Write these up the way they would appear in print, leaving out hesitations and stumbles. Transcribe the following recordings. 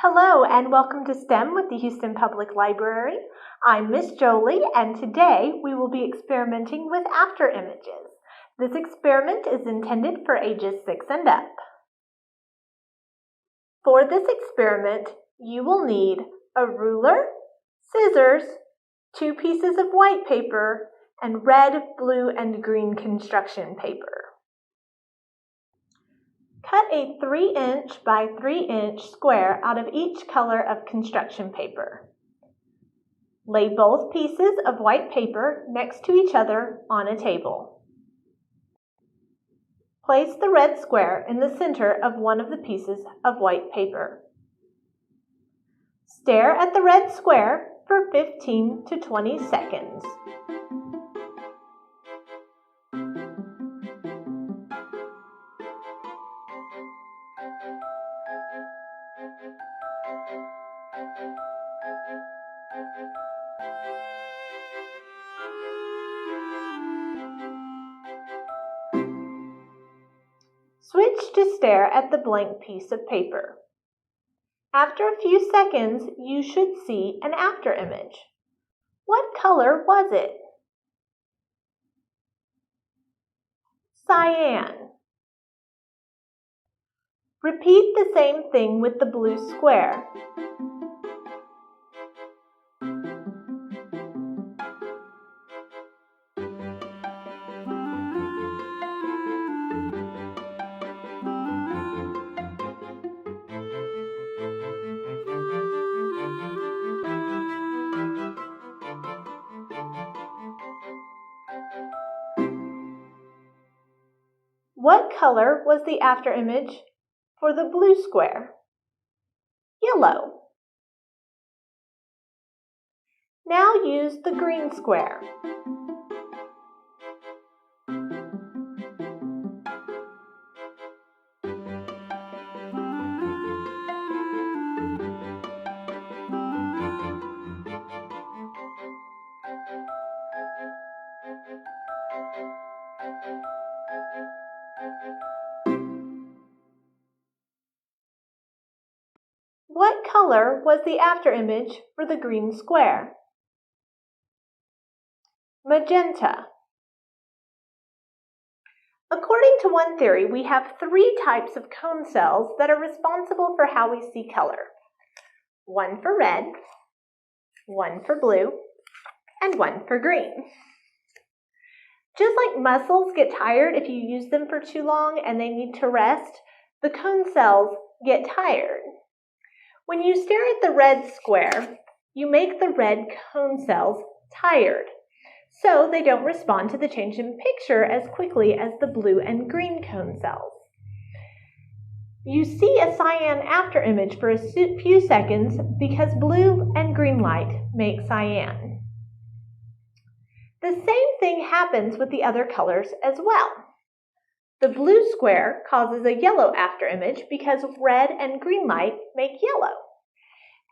Hello and welcome to STEM with the Houston Public Library. I'm Miss Jolie and today we will be experimenting with after images. This experiment is intended for ages 6 and up. For this experiment, you will need a ruler, scissors, 2 pieces of white paper, and red, blue, and green construction paper. Cut a 3-inch by 3-inch square out of each color of construction paper. Lay both pieces of white paper next to each other on a table. Place the red square in the center of one of the pieces of white paper. Stare at the red square for 15 to 20 seconds. Switch to stare at the blank piece of paper. After a few seconds, you should see an after image. What color was it? Cyan. Repeat the same thing with the blue square. What color was the after image for the blue square? Yellow. Now use the green square. What color was the after image for the green square? Magenta. According to one theory, we have 3 types of cone cells that are responsible for how we see color. One for red, one for blue, and one for green. Just like muscles get tired if you use them for too long and they need to rest, the cone cells get tired. When you stare at the red square, you make the red cone cells tired, so they don't respond to the change in picture as quickly as the blue and green cone cells. You see a cyan after image for a few seconds because blue and green light make cyan. The same thing happens with the other colors as well. The blue square causes a yellow after image because red and green light make yellow.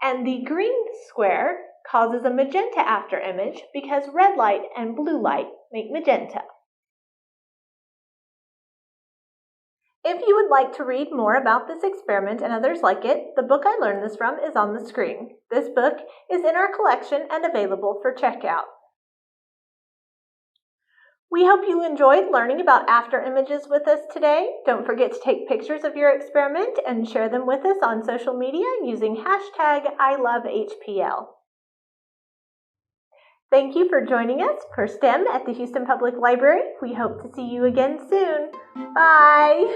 And the green square causes a magenta after image because red light and blue light make magenta. If you would like to read more about this experiment and others like it, the book I learned this from is on the screen. This book is in our collection and available for checkout. We hope you enjoyed learning about after images with us today. Don't forget to take pictures of your experiment and share them with us on social media using #ILoveHPL. Thank you for joining us for STEM at the Houston Public Library. We hope to see you again soon. Bye!